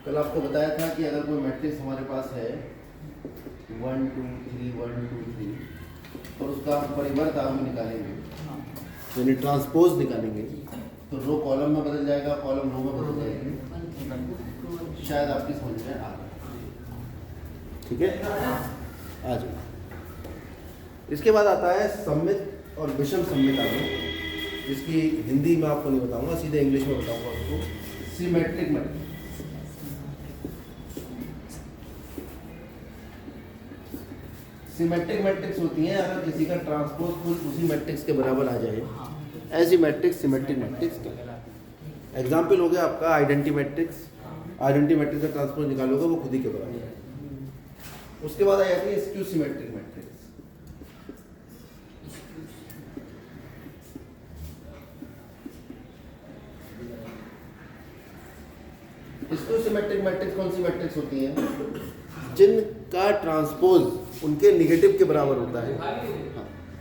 कल आपको बताया था कि अगर कोई मैट्रिक्स हमारे पास है 1 2 3 1 2 3 और उसका हम परिवर्त आगे निकालेंगे, यानी ट्रांसपोज निकालेंगे, तो रो कॉलम में बदल जाएगा, कॉलम रो में बदल जाएगी। शायद आपकी समझ में आ रहा है। ठीक है, आ जाओ। इसके बाद आता है सममित और विषम सममित आगे, जिसकी हिंदी में आपको नहीं बताऊंगा, सीधे इंग्लिश में बताऊंगा आपको। Symmetric matrix. सिमेट्रिक मैट्रिक्स होती हैं अगर किसी का ट्रांसपोज खुद उसी मैट्रिक्स के बराबर आ जाए, ऐसी मैट्रिक्स सिमेट्रिक मैट्रिक्स कहलाती है। एग्जाम्पल हो गया आपका आइडेंटिटी मैट्रिक्स। आइडेंटिटी मैट्रिक्स का ट्रांसपोज निकालोगे वो खुद ही के बराबर है। उसके बाद आ जाती है skew symmetric matrix. Skew symmetric matrix कौन सी मैट्रिक्स होती हैं? जिनका ट्रांसपोज उनके निगेटिव के बराबर होता है, हाँ,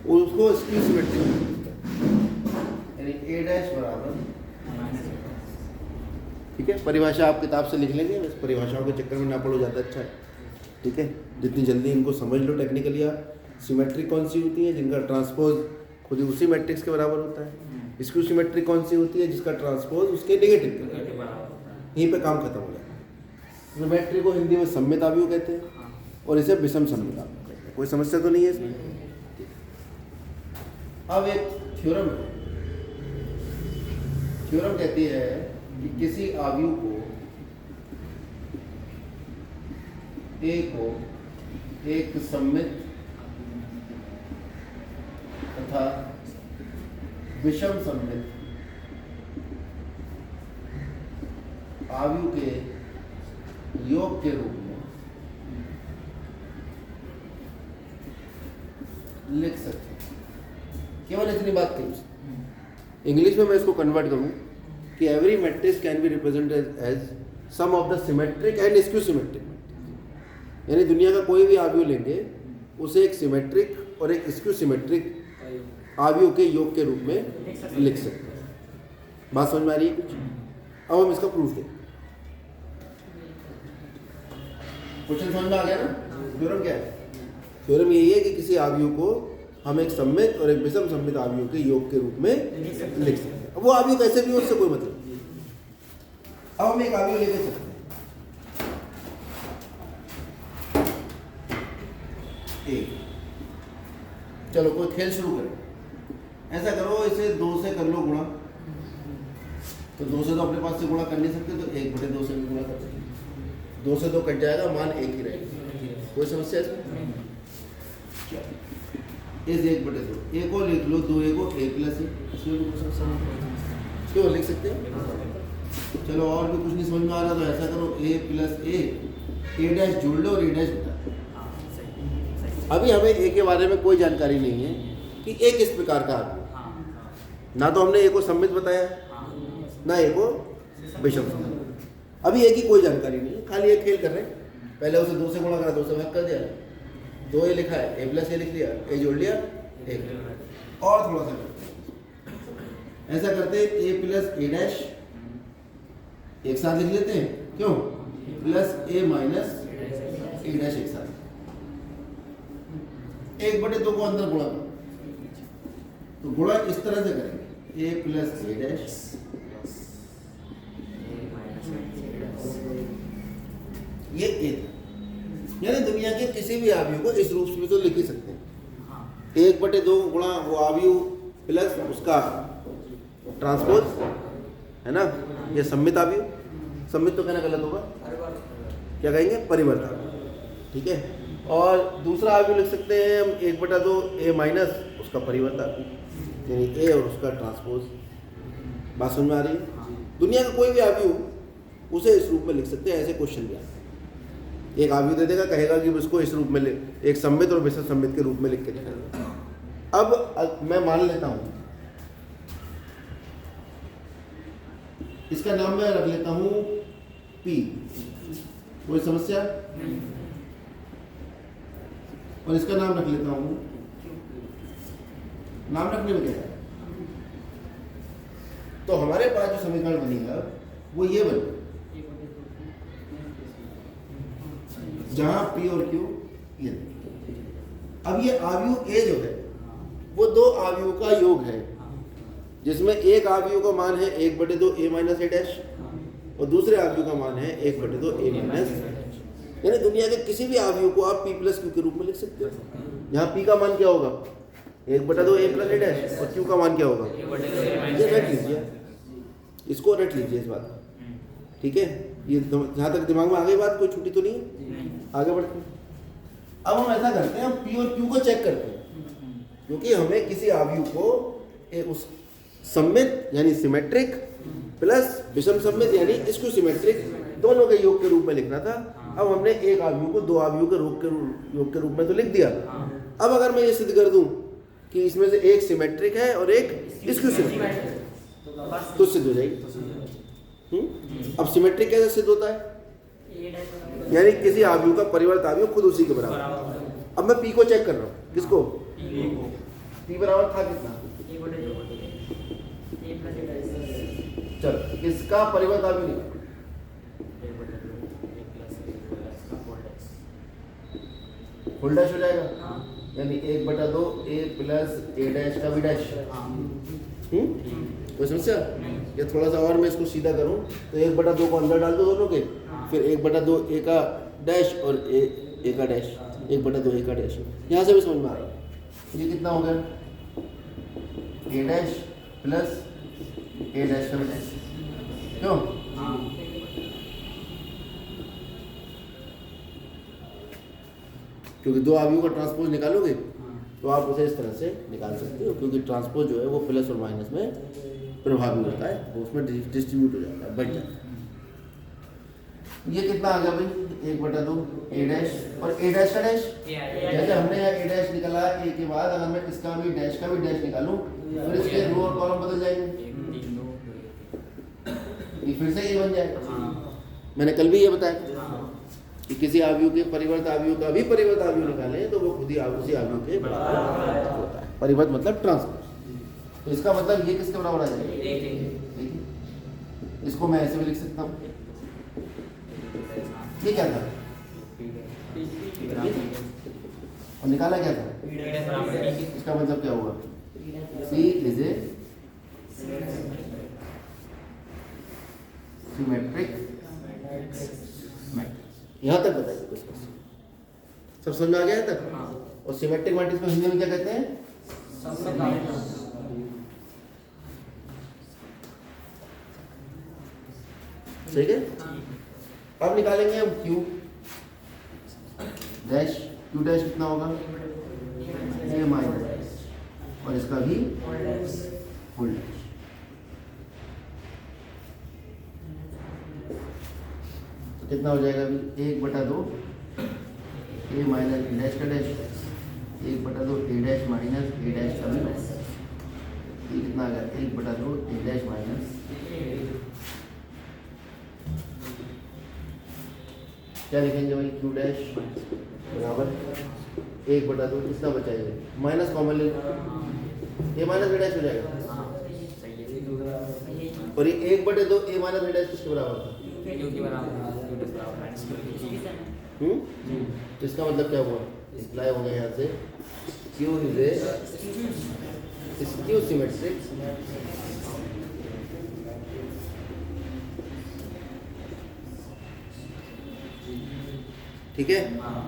उसको स्क्यू सिमेट्रिक मैट्रिक्स, यानी ए डैश बराबर। ठीक है, परिभाषा आप किताब से लिख लेंगे, बस परिभाषाओं के चक्कर में ना पड़ो, ज़्यादा अच्छा है। ठीक है, जितनी जल्दी इनको समझ लो टेक्निकली आप। सिमेट्रिक कौन सी होती है? जिनका ट्रांसपोज खुद ही उसी मैट्रिक्स के बराबर होता है। स्क्यू सिमेट्रिक कौन सी होती है? जिसका ट्रांसपोज उसके निगेटिव के बराबर। यहीं पे काम खत्म हो जाता है। सिमेट्री को हिंदी में सममित आव्यूह कहते हैं और इसे विषम सममित आव्यूह कहते हैं। कोई समस्या तो नहीं है इसमें? अब एक थ्योरम है। थ्योरम कहती है कि किसी आव्यूह को ए को एक सममित तथा विषम सममित आव्यूह के योग के रूप में लिख सकते हैं। केवल इतनी बात कही। इंग्लिश में मैं इसको कन्वर्ट करूं कि every matrix can be represented as sum of the symmetric and skew symmetric matrix. यानी दुनिया का कोई भी आव्यूह लेंगे उसे एक सिमेट्रिक और एक स्क्यू सिमेट्रिक आव्यूह के योग के रूप में लिख सकते हैं। बात समझ में आ रही है कुछ? अब हम इसका प्रूफ दें। क्वेश्चन समझ में आ गया ना? थ्योरम क्या है? थ्योरम यही है कि किसी आव्यूह को हम एक सममित और एक विषम सममित आव्यूह के योग के रूप में लिख सकते हैं। अब वो आव्यूह कैसे भी हो उससे कोई मतलब नहीं। अब हम एक आव्यूह लेके चलते हैं एक। चलो कोई खेल शुरू करें। ऐसा करो, इसे 2 से कर लो गुणा। तो 2 से तो अपने पास से गुणा कर नहीं सकते, तो 1/2 से भी गुणा कर सकते। 2 से 2 कट जाएगा, मान 1 ही रहेगा। कोई समस्या इसमें? इस 1/2 ए को लिख लो, 2 ए को a + a, इसमें भी कुछ समस्या नहीं। क्यों लिख सकते हैं? चलो और भी कुछ नहीं समझ में आ रहा तो ऐसा करो, a + a डैश जोड़ लो और a डैश बता। अभी हमें a के बारे में कोई जानकारी नहीं है कि a किस प्रकार का आव्यूह। ना तो हमने a को सममित बताया, ना a को विषम सममित। अभी a की कोई जानकारी नहीं है, खाली एक खेल कर रहे हैं। पहले उसे 2 से गुणा करा, 2 से भाग कर दिया, 2 ए लिखा है, a + a लिख लिया, a जोड़ लिया, 1। और थोड़ा सा करते ऐसा करते a + a डैश एक साथ लिख लेते हैं। क्यों? Plus a minus a dash एक साथ। 1/2 को अंदर गुणा करो, तो गुणा इस तरह से करेंगे, a + a डैश ये a था। यानी दुनिया के किसी भी आव्यूह को इस रूप में तो लिख ही सकते हैं। 1/2 गुणा वो आव्यूह प्लस उसका ट्रांसपोज, है ना? ये सममित आव्यूह। सममित तो कहना गलत होगा, क्या कहेंगे? परिवर्त आव्यूह। ठीक है, और दूसरा आव्यूह लिख सकते हैं हम 1/2 a माइनस उसका परिवर्त आव्यूह, यानी a और उसका ट्रांसपोज। बात समझ में आ रही है? दुनिया का कोई भी आव्यूह उसे इस रूप में लिख सकते हैं। ऐसे क्वेश्चन भी आते हैं। एक आव्यूह दे देगा, कहेगा कि उसको इस रूप में ले, एक सममित और विषम सममित के रूप में लिख के दिखाएगा। अब मैं मान लेता हूं, इसका नाम मैं रख लेता हूं P। कोई समस्या? और इसका नाम रख लेता हूं, नाम रखने में क्या है? तो हमारे पास जो समीकरण बनेगा वो ये बन गया, जहां P और Q ये। अब ये अवयव A जो है वो दो अवयवों का योग है, जिसमें एक अवयव का मान है 1/2 A माइनस A डैश और दूसरे अवयव का मान है 1/2 A माइनस। यानी दुनिया के किसी भी अवयव को आप P प्लस Q के रूप में लिख सकते हो। यहाँ P का मान क्या होगा 1/2 A प्लस A डैश और Q का मान क्या होगा, ये रट लीजिए, इसको रट लीजिए इस बात, ठीक है। ये जहाँ तक दिमाग में आ गई बात, कोई छुट्टी तो नहीं है। आगे बढ़ते हैं। अब हम ऐसा करते हैं, हम P और Q को चेक करते हैं, क्योंकि हमें किसी अवयव को उस सममित यानी सिमेट्रिक प्लस विषम सममित यानी स्क्यू सिमेट्रिक दोनों के योग के रूप में लिखना था। अब हमने एक अवयव को दो अवयव के योग के रूप में तो लिख दिया। अब अगर मैं ये सिद्ध कर दूं कि इसमें से एक सिमेट्रिक है और एक स्क्यू सिमेट्रिक, तो सिद्ध हो जाएगी। अब सिमेट्रिक कैसे सिद्ध होता है, यानी किसी अवयव का परिवर्त अवयव खुद उसी के बराबर। अब मैं P को चेक कर रहा हूँ, किसको, P बराबर था कितना, चल इसका परिवर्त अवयव निकाल, फुल डैश हो जाएगा, यानी 1/2 A प्लस A डैश का भी डैश। कोई समस्या? या थोड़ा सा और मैं इसको सीधा करूं तो 1/2 को अंदर डाल दो दोनों के, फिर 1/2 A का डैश और A का डैश, 1/2 A का डैश। यहाँ से भी समझ में आ रहा है। ये कितना हो गया, A dash plus A dash का भी डैश, क्यों? क्योंकि दो अवयवों का ट्रांसपोज निकालोगे तो आप उसे इस तरह से निकाल सकते हो, क्योंकि ट्रांसपोज जो है वो प्लस और माइनस में प्रभावी होता है, वो उसमें डिस्ट्रीब्यूट हो जाता है, बढ़ जाता है। ये कितना आ गया भाई, 1/2 A डैश और A डैश का डैश। जैसे हमने यहाँ A डैश निकाला, A के बाद अगर मैं इसका भी डैश का भी डैश निकालूं फिर इसके रो और कॉलम बदल जाएंगे, ये फिर से A बन जाएगा। मैंने कल भी ये बताया कि किसी अवयव के परिवर्त अवयव का भी परिवर्त अवयव निकालें तो वो खुद ही उसी अवयव के बराबर होता है। परिवर्त मतलब ट्रांसपोज। तो इसका मतलब ये किसके बराबर आ जाएगा, ठीक है। इसको मैं ऐसे भी लिख सकता हूँ, ये क्या था और निकाला क्या था, इसका मतलब क्या हुआ, C इज ए सिमेट्रिक। यहाँ तक बताइए कुछ सब समझ में आ गया है तक। और सिमेट्रिक मैट्रिक्स को हिंदी में क्या कहते हैं, ठीक है। अब निकालेंगे हम Q डैश, Q डैश कितना होगा A माइनस और इसका भी फुल डैश। तो कितना हो जाएगा अभी, 1/2 A माइनस A डैश का dash, 1/2 A dash minus A dash का भी डैश। ये कितना आ गया, 1/2 A डैश माइनस, क्या लिखेंगे भाई, Q डैश बराबर 1/2, कितना बचाएंगे, माइनस कॉमन ले, A माइनस A डैश हो जाएगा। और ये 1/2 A माइनस A डैश किसके बराबर था, तो इसका मतलब क्या हुआ, इम्प्लाई हो गया यहाँ से Q is A skew symmetric ठीक है।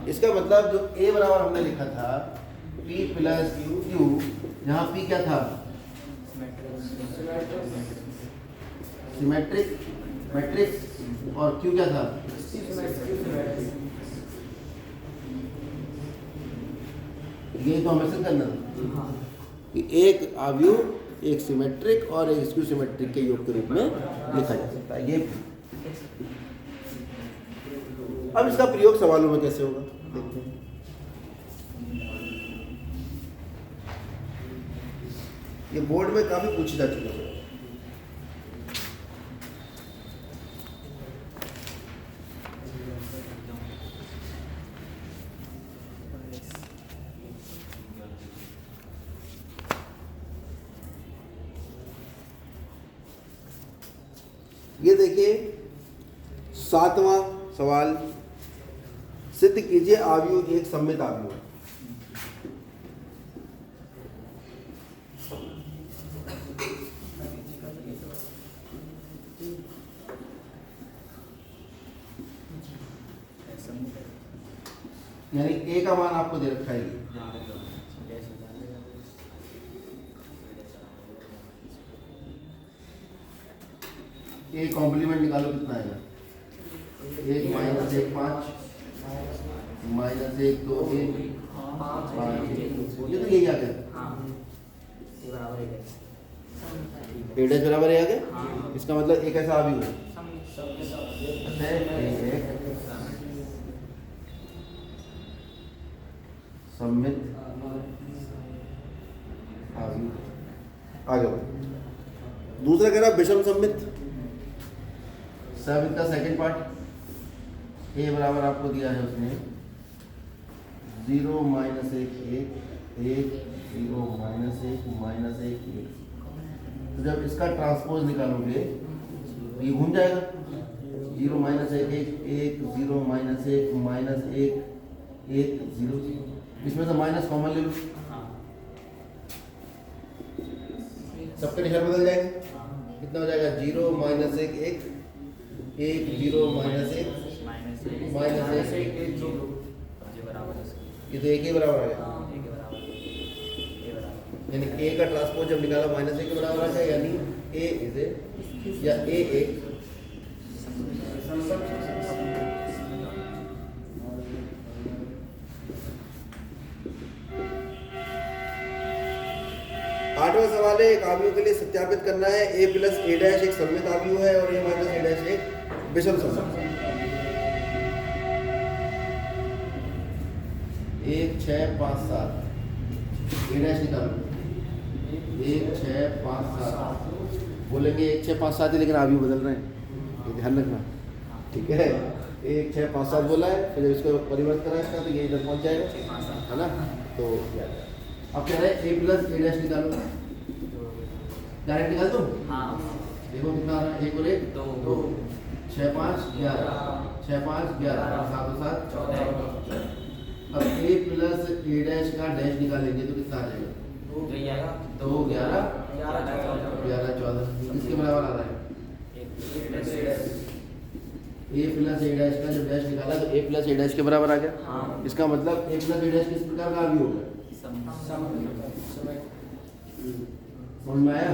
इसका मतलब जो A बराबर हमने लिखा था P प्लस Q, यहाँ P क्या था, सिमेट्रिक मैट्रिक्स और Q क्या था, ये तो हमें सिद्ध करना था कि एक अवयव एक सिमेट्रिक और एक स्क्यू सिमेट्रिक के योग के रूप में लिखा जा सकता है। ये अब इसका प्रयोग सवालों में कैसे होगा देखते हैं। ये बोर्ड में काफी पूछी जा चुका है। ये देखिए देखिए 7वां सवाल, सिद्ध कीजिए आव्यूह एक सममित आव्यूह है। यानी ए का मान आपको दे रखा है ये। ए कॉम्प्लीमेंट निकालो कितना आएगा, 1 माइनस 1 5 माइनस 1 2 1 5 ये तो यही आ गया, ए डैश बराबर है आ गया। इसका मतलब एक ऐसा आव्यूह है सममित आव्यूह। आगे बढ़ो। दूसरा कह रहा विषम सममित, सममित का सेकंड पार्ट, ए बराबर आपको दिया है उसने 0 माइनस 1 1 1 0 माइनस 1 माइनस 1 1। तो जब इसका ट्रांसपोज निकालोगे तो ये घूम जाएगा, 0 माइनस 1 1 1 0 माइनस 1 माइनस 1 1 0। इसमें से माइनस कॉमन ले लो, सबके निशान बदल जाएंगे। कितना हो जाएगा, 0 माइनस 1 1 1 0 माइनस 1 माइनस 1 ये तो एक ही बराबर आ गया। यानी ए का ट्रांसपोज जब निकाला माइनस 1 के बराबर आ गया, यानी ए इज ए या ए एक आठवां सवाल है, एक आव्यूह के लिए सत्यापित करना है ए प्लस ए डैश एक सममित आव्यूह है और ए माइनस ए डैश एक विषम सममित। 1 6 5 7 ए डैश निकालो, 1 6 5 7 बोलेंगे 1 6 5 7 है, लेकिन आव्यूह बदल रहे हैं, ये ध्यान रखना, ठीक है। 1 6 5 7 बोला है, फिर इसको परिवर्तन करा इसका तो ये इधर पहुंच जाएगा, है ना। तो अब कह रहे हैं ए प्लस ए डैश निकालो, डायरेक्ट निकाल दो। देखो कितना आ रहा है, 1 और 1 2 6 5 11 6 5 11 7 7 14। अब ए प्लस ए डैश का डैश निकालेंगे तो कितना आ जाएगा, 2 11 14। इसके बराबर आ रहा है ए प्लस ए डैश का जब डैश निकाला तो ए प्लस ए डैश के बराबर आ गया। इसका मतलब ए प्लस ए डैश किस प्रकार का आव्यूह होगा, समझ में आया।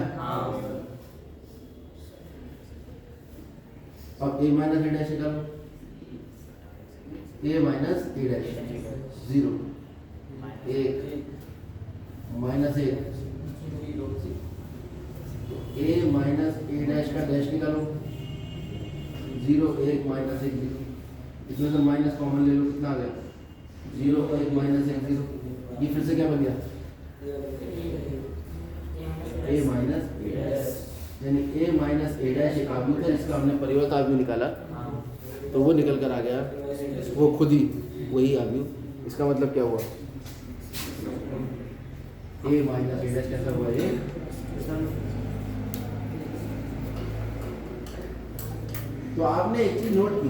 अब ए माइनस ए डैश निकालो, ए माइनस ए डैश 0 1 माइनस 1 ए माइनस ए डैश का डैश निकालो, 0 1 माइनस 1 0। इसमें से माइनस कॉमन ले लो, कितना आ गया, 0 1 माइनस 1 0। ये फिर से क्या बन गया, ए माइनस ए डैश, यानी ए माइनस ए डैश एक आव्यूह था जिसका हमने परिवर्त आव्यूह निकाला, तो वो निकल कर आ गया, वो खुद ही वही आव्यूह। इसका मतलब क्या हुआ, ए माइनस ए डैश कैसा हुआ, ए। तो आपने एक चीज नोट की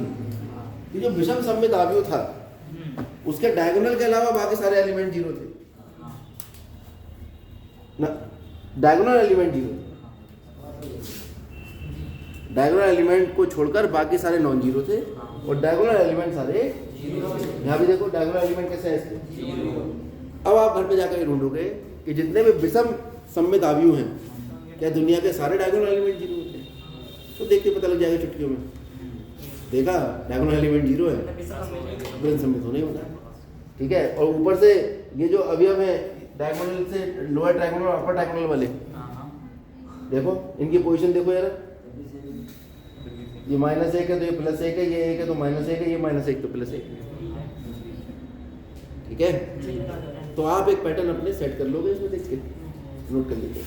कि जो विषम सममित आव्यूह था उसके डायगोनल के अलावा बाकी सारे एलिमेंट 0 थे ना, डायगोनल एलिमेंट 0, डायगोनल एलिमेंट को छोड़कर बाकी सारे नॉन जीरो थे और डायगोनल एलिमेंट सारे यहाँ भी देखो डायगोनल एलिमेंट कैसे है इसके। अब आप घर पे जाकर ये ढूंढोगे कि जितने भी विषम सममित आव्यूह हैं क्या दुनिया के सारे डायगोनल एलिमेंट 0 होते हैं, तो देख के पता लग जाएगा चुटकियों में। देखा डायगोनल एलिमेंट 0 है, विषम सममित होने वाला है, ठीक है। और ऊपर से ये जो अवयव है डायगोनल से लोअर डायगोनल और अपर डायगोनल वाले, देखो इनकी पोजीशन देखो यार, ये -1 है तो ये +1 है, ये 1 है तो -1 है, ये -1 तो +1, ठीक है। तो आप एक पैटर्न अपने सेट कर लोगे इसमें, देख के नोट कर लीजिए।